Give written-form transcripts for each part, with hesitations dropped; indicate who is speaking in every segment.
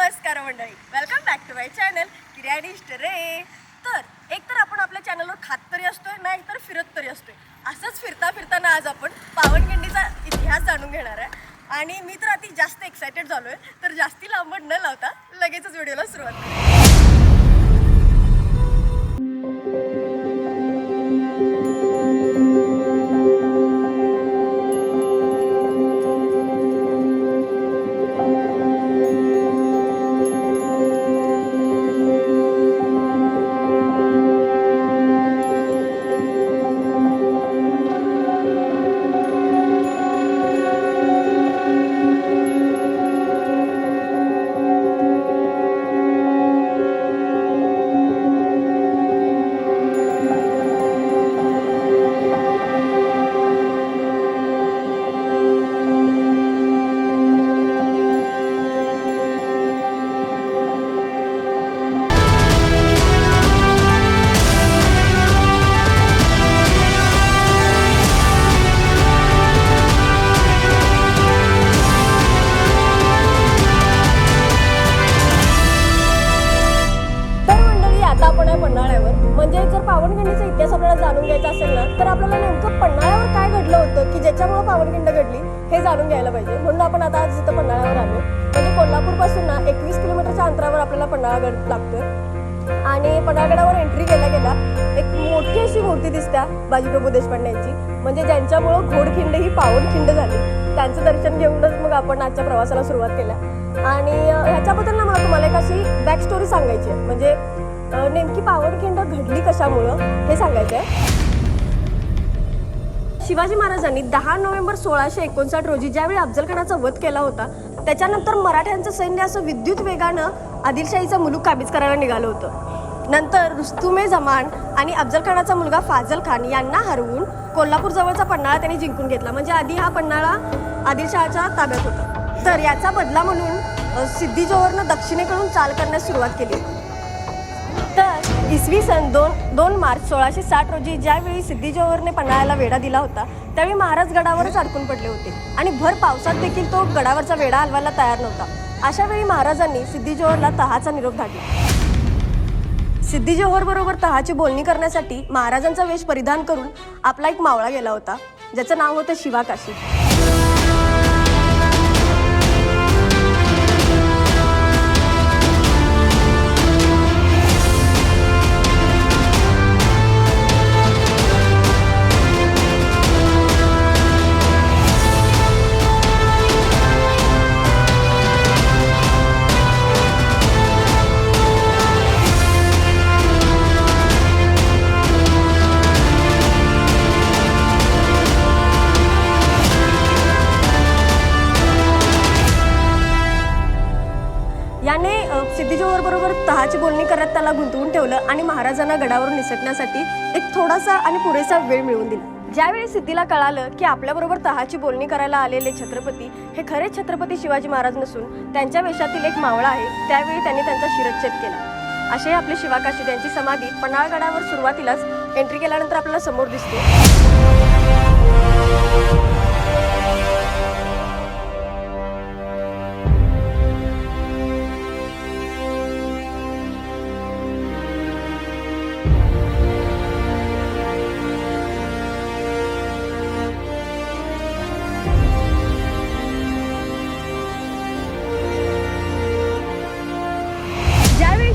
Speaker 1: नमस्कार मंडळी, welcome back to my channel किर्याडिस्ट रे. तर आपण आपल्या चॅनलवर खात तरी असतोय, नाही तर फिरत तरी असतोय. असंच फिरताना आज आपण पावनखिंडीचा इतिहास जाणून घेणार आहे. आणि मी तर अति जास्त एक्सायटेड झालोय. तर जास्ती लांबट न लावता लगेचच व्हिडिओला सुरुवात करूया. पन्हाळ्यावर म्हणजे जर पावनखिंडीचा इतिहास आपल्याला जाणून घ्यायचा असेल ना, तर आपल्याला नेमकं पन्हाळ्यावर काय घडलं होतं की ज्याच्यामुळे पावनखिंड घडली हे जाणून घ्यायला पाहिजे. म्हणून आपण आता आज इथं पन्हाळ्यावर आलो. म्हणजे कोल्हापूरपासून ना 21 किलोमीटरच्या अंतरावर आपल्याला पन्हाळगड लागतोय. आणि पन्हाळगडावर एंट्री केल्या एक मोठी अशी मूर्ती दिसत्या बाजीप्रभू देशपांडे यांची, म्हणजे ज्यांच्यामुळं घोडखिंड ही पावनखिंड झाली. त्यांचं दर्शन घेऊनच मग आपण आजच्या प्रवासाला सुरुवात केल्या. आणि ह्याच्याबद्दल ना मला तुम्हाला एक अशी बॅक स्टोरी सांगायची आहे. म्हणजे नेमकी पावनखिंड घडली कशामुळं हे सांगायचं आहे. शिवाजी महाराजांनी 10 नोव्हेंबर 1659 रोजी ज्यावेळी अफजलखानाचा वध केला होता, त्याच्यानंतर मराठ्यांचं सैन्य असं विद्युत वेगानं आदिलशाहीचा मुलूक काबीज करायला निघालं होतं. नंतर रुस्तुम जमान आणि अफजलखानाचा मुलगा फाजल खान यांना हरवून कोल्हापूर जवळचा पन्हाळा त्यांनी जिंकून घेतला. म्हणजे आधी हा पन्हाळा आदिलशहाच्या ताब्यात होता. तर याचा बदला म्हणून सिद्धी जोहरनं दक्षिणेकडून चाल करण्यास सुरुवात केली. तर इसवी सन 2 मार्च 1660 रोजी ज्यावेळी सिद्धी जोहरने पन्हाळ्याला वेढा दिला होता, त्यावेळी महाराज गडावरच अडकून पडले होते आणि भर पावसात देखील तो गडावरचा वेढा हलवायला तयार नव्हता. अशा वेळी महाराजांनी सिद्धी जोहरला तहाचा निरोप धाडला. सिद्धी जोहर बरोबर तहाची बोलणी करण्यासाठी महाराजांचा वेश परिधान करून आपला एक मावळा गेला होता, ज्याचं नाव होतं शिवाकाशी. याने सिद्धी जोहर बरोबर तहाची बोलणी करत त्याला गुंतवून ठेवलं आणि महाराजांना गडावरून निसटण्यासाठी एक थोडासा आणि पुरेसा वेळ मिळवून दिला. ज्यावेळी सिद्धीला कळालं की आपल्याबरोबर तहाची बोलणी करायला आलेले छत्रपती हे खरे छत्रपती शिवाजी महाराज नसून त्यांच्या वेशातील एक मावळा आहे, त्यावेळी त्यांनी त्यांचा शिरच्छेद केला. असे आपले शिवाकाशी त्यांची समाधी पन्हाळगडावर सुरुवातीलाच एंट्री केल्यानंतर आपल्याला समोर दिसते.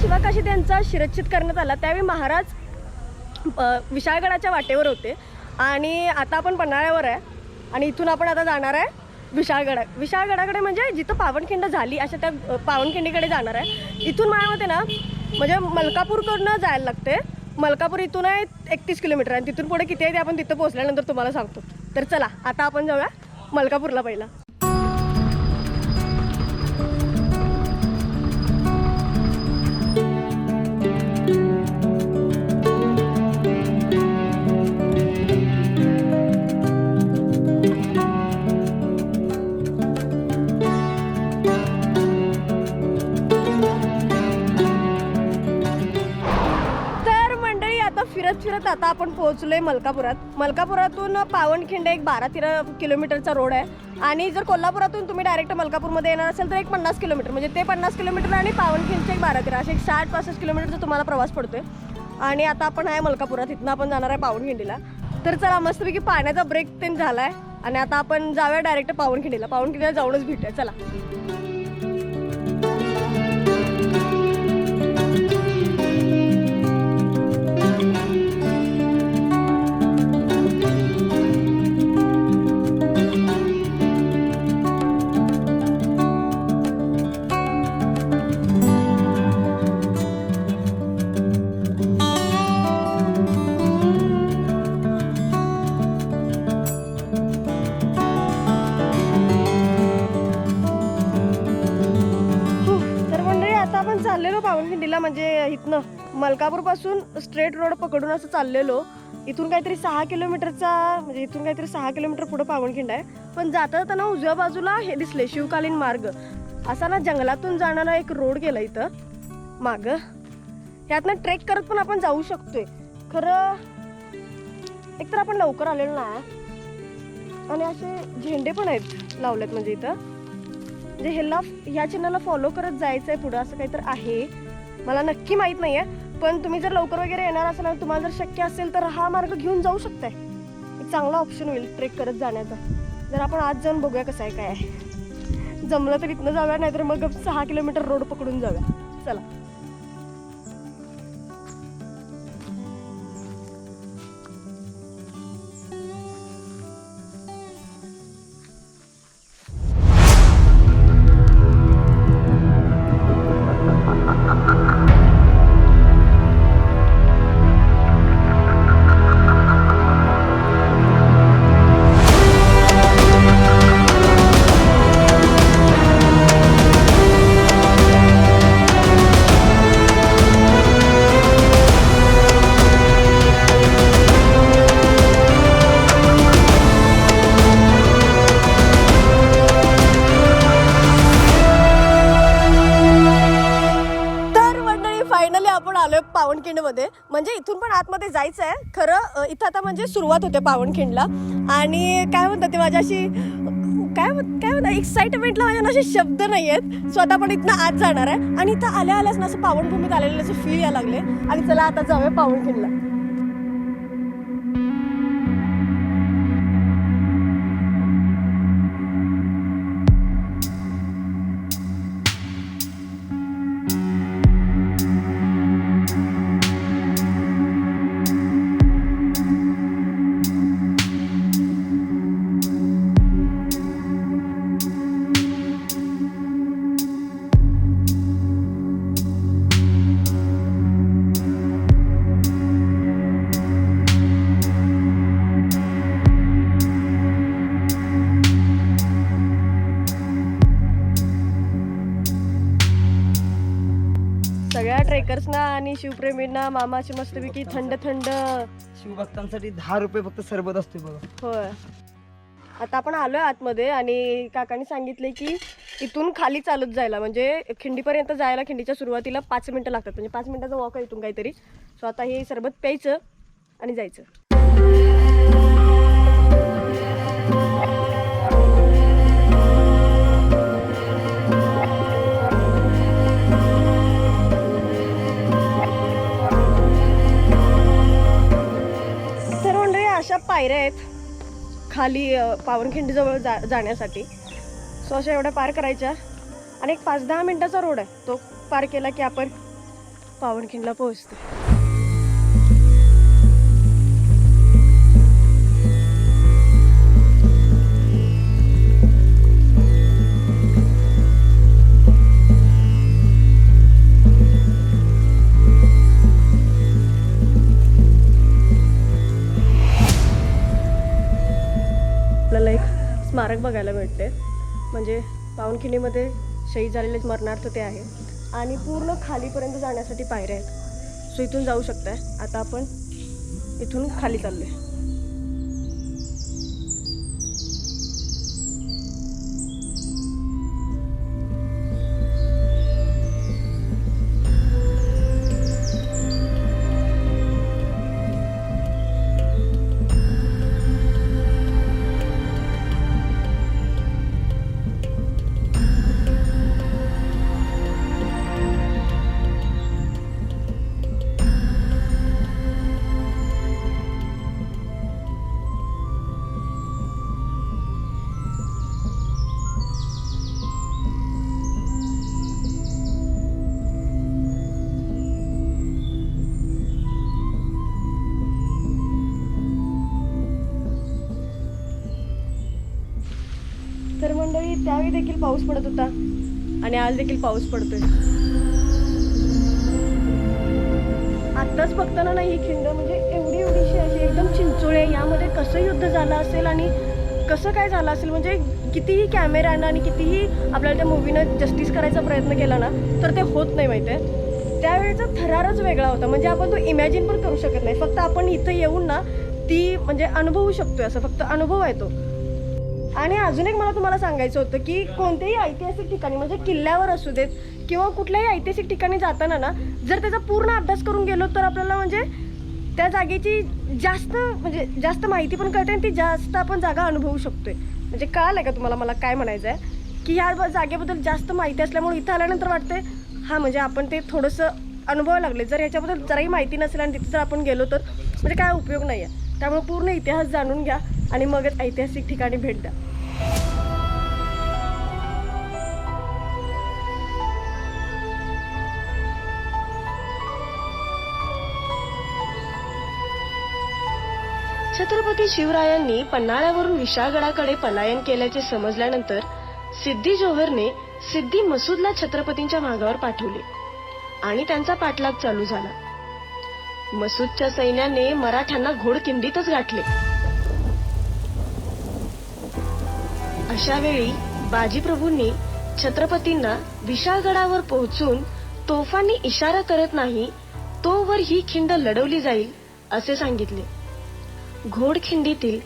Speaker 1: शिवाकाशी त्यांचा शिरच्छेद करण्यात आला त्यावेळी महाराज विशाळगडाच्या वाटेवर होते. आणि आता आपण पन्हाळ्यावर आहे आणि इथून आपण आता जाणार आहे विशाळगडाकडे, म्हणजे जिथं पावनखिंड झाली अशा त्या पावनखिंडीकडे जाणार आहे. इथून माझ्या मते ना म्हणजे मलकापूरकडनं जायला लागते. मलकापूर इथून आहे 31 किलोमीटर आणि तिथून पुढे किती आहे ते आपण तिथं पोहोचल्यानंतर तुम्हाला सांगतो. तर चला आता आपण जाऊया मलकापूरला पहिला. फिरत आता आपण पोहोचलोय मलकापुरातून पावनखिंड एक 12-13 किलोमीटरचा रोड आहे आणि जर कोल्हापुरातून तुम्ही डायरेक्ट मलकापूरमध्ये येणार असेल तर एक 50 किलोमीटर, म्हणजे ते 50 किलोमीटर आणि पावनखिंडचे एक 12-13 असे एक 60-65 किलोमीटरचा तुम्हाला प्रवास पडतोय. आणि आता आपण आहे मलकापुरात, इथनं आपण जाणार आहे पावनखिंडीला. तर चला मस्तपैकी पाण्याचा ब्रेक ते झाला आहे आणि आता आपण जाऊया डायरेक्ट पावनखिंडीला जाऊनच भेटूया. चला. चाललेलो पावनखिंडीला, म्हणजे इथनं मलकापूरपासून स्ट्रेट रोड पकडून असं चाललेलो. इथून काहीतरी 6 किलोमीटर पुढं पावनखिंड आहे. पण जाता जाताना उजव्या बाजूला हे दिसले शिवकालीन मार्ग असा ना, जंगलातून जाणारा एक रोड गेला इथं माग. ह्यातनं ट्रेक करत पण आपण जाऊ शकतोय. खरं एकतर आपण लवकर आलेलो नाही आणि असे झेंडे पण आहेत लावलेत, म्हणजे इथं म्हणजे ह्या चिन्हाला फॉलो करत जायचंय पुढं असं काहीतरी आहे. मला नक्की माहित नाहीये, पण तुम्ही जर लवकर वगैरे येणार असाल आणि तुम्हाला जर शक्य असेल तर हा मार्ग घेऊन जाऊ शकताय. एक चांगला ऑप्शन होईल ट्रेक करत जाण्याचा. जर आपण आज जाऊन बघूया कसं आहे काय आहे. जमलं तर इथनं जाऊया, नाहीतर मग 6 किलोमीटर रोड पकडून जाऊया. चला. पावनखिंडमध्ये, म्हणजे इथून पण आतमध्ये जायचं आहे. खरं इथं आता म्हणजे सुरुवात होते पावनखिंडला. आणि काय म्हणतात ते माझ्याशी काय म्हणतात एक्साइटमेंटला माझ्या असे शब्द नाही आहेत. स्वतः पण इथनं आत जाणार आहे आणि इथं आल्याच ना असं पावनभूमीत आलेलं असं फील यायला लागले. आणि चला आता जाऊया पावनखिंडला. सगळ्या ट्रेकर्सना आणि शिवप्रेमींना मामाची मस्तपैकी थंड
Speaker 2: शिवभक्तांसाठी 10 रुपये फक्त सरबत असते बघा.
Speaker 1: होय. आता आपण आलोय आतमध्ये आणि काकांनी सांगितले की इथून खाली चालत जायला, म्हणजे खिंडीपर्यंत जायला खिंडीच्या सुरुवातीला 5 मिनिटं लागतात, म्हणजे 5 मिनिटाचा वॉक आहे इथून काहीतरी. सो आता हे सरबत प्यायचं आणि जायचं. अशा पायऱ्या आहेत खाली पावनखिंडीजवळ जाण्यासाठी. सो अशा एवढ्या पार करायच्या आणि एक 5-10 मिनिटाचा रोड आहे. तो पार केला की आपण पावनखिंडला पोहोचतो. आपल्याला एक स्मारक बघायला मिळते, म्हणजे पावनखिंडीमध्ये शहीद झालेले स्मरणार्थ ते आहे आणि पूर्ण खालीपर्यंत जाण्यासाठी पायऱ्या आहेत. सो इथून जाऊ शकताय. आता आपण इथून खाली चाललोय. तर मंडळी त्यावेळी देखील पाऊस पडत होता आणि आज देखील पाऊस पडतोय. आत्ताच बघताना ना ही खिंड म्हणजे एवढीशी अशी एकदम चिंचोळे, यामध्ये कसं युद्ध झालं असेल आणि कसं काय झालं असेल, म्हणजे कितीही कॅमेरानं आणि कितीही आपल्याला त्या मूवीनं जस्टिस करायचा प्रयत्न केला ना तर ते होत नाही माहिती आहे. त्यावेळेचा थरारच वेगळा होता, म्हणजे आपण तो इमॅजिन पण करू शकत नाही. फक्त आपण इथं येऊन ना ती म्हणजे अनुभवू शकतोय, असं फक्त अनुभव आहे तो. आणि अजून एक मला तुम्हाला सांगायचं होतं की कोणत्याही ऐतिहासिक ठिकाणी म्हणजे किल्ल्यावर असू देत किंवा कुठल्याही ऐतिहासिक ठिकाणी जाताना ना जर त्याचा पूर्ण अभ्यास करून गेलो तर आपल्याला म्हणजे त्या जागेची जास्त माहिती पण कळते आणि ती जास्त आपण जागा अनुभवू शकतोय. म्हणजे कळालं का तुम्हाला मला काय म्हणायचं आहे की ह्या जागेबद्दल जास्त माहिती असल्यामुळे इथं आल्यानंतर वाटतंय हां म्हणजे आपण ते थोडंसं अनुभवायला लागले. जर ह्याच्याबद्दल जराही माहिती नसेल आणि तिथे जर आपण गेलो तर म्हणजे काय उपयोग नाही आहे. त्यामुळे पूर्ण इतिहास जाणून घ्या आणि मगच ऐतिहासिक ठिकाणी भेट द्या. छत्रपती शिवरायांनी पन्हाळ्यावरून विशाळगडाकडे पलायन केल्याचे समजल्यानंतर सिद्दी जोहरने सिद्दी मसूदला छत्रपतींच्या मागावर पाठवले आणि त्यांचा पाठलाग चालू झाला. मसूदच्या सैन्याने मराठ्यांना घोडकिंडीतच गाठले. अशा वेळी बाजीप्रभूंनी छत्रपतींना विशाळगडावर पोहोचून तोफांनी इशारा करत नाही तोवर ही खिंड लढवली जाईल असे सांगितले. घोडखिंडीतील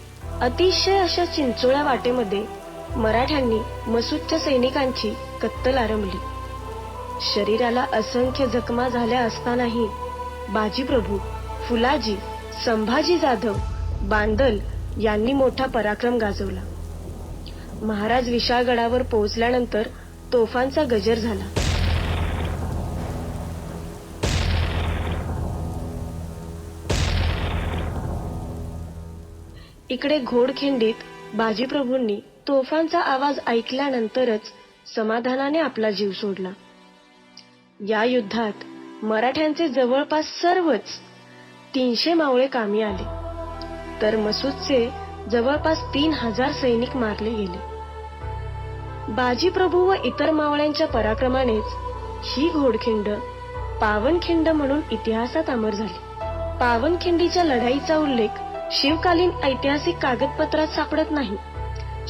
Speaker 1: अतिशय अशा चिंचोळ्या वाटेमध्ये मराठ्यांनी मसूदच्या सैनिकांची कत्तल आरंभली. शरीराला असंख्य जखमा झाल्या असतानाही बाजीप्रभू, फुलाजी, संभाजी जाधव, बांदल यांनी मोठा पराक्रम गाजवला. महाराज विशाळगडावर पोहोचल्यानंतर तोफांचा गजर झाला. इकडे घोडखिंडीत बाजीप्रभूंनी तोफांचा आवाज ऐकल्यानंतरच समाधानाने आपला जीव सोडला. या युद्धात मराठ्यांचे जवळपास सर्वच 300 मावळे कामी आले, तर मसूदचे जवळपास 3000 सैनिक मारले गेले. बाजीप्रभू व इतर मावळ्यांच्या पराक्रमानेच ही घोडखिंड पावनखिंड म्हणून इतिहासात अमर झाली. पावनखिंडीच्या लढाईचा उल्लेख शिवकालीन ऐतिहासिक कागदपत्रात सापडत नाही.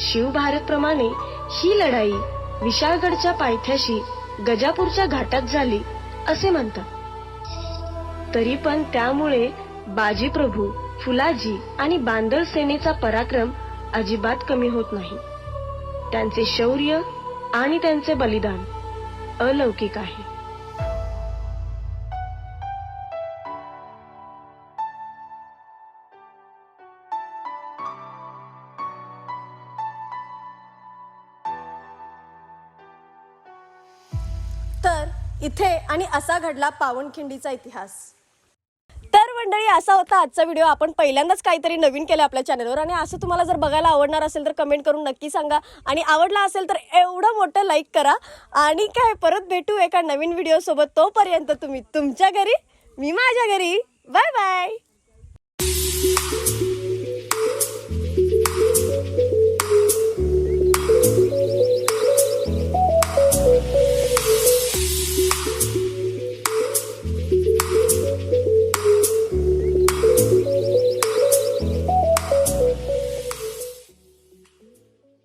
Speaker 1: शिवभारतप्रमाणे ही लढाई विशाळगडच्या पायथ्याशी गजापूरच्या घाटात झाली असे म्हणतात. तरी पण त्यामुळे बाजीप्रभू, फुलाजी आणि बांदल सेनेचा पराक्रम अजिबात कमी होत नाही. त्यांचे शौर्य आणि त्यांचे बलिदान अलौकिक आहे. तर इथे आणि असा घडला पावनखिंडीचा इतिहास. तर मंडळी असा होता आजचा व्हिडिओ. आपण पहिल्यांदाच काहीतरी नवीन केलं आपल्या चॅनलवर आणि असं तुम्हाला जर बघायला आवडणार असेल तर कमेंट करून नक्की सांगा आणि आवडला असेल तर एवढं मोठं लाईक करा. आणि काय परत भेटू एका नवीन व्हिडिओ सोबत. तोपर्यंत तुम्ही तुमच्या घरी, मी माझ्या घरी. Bye bye.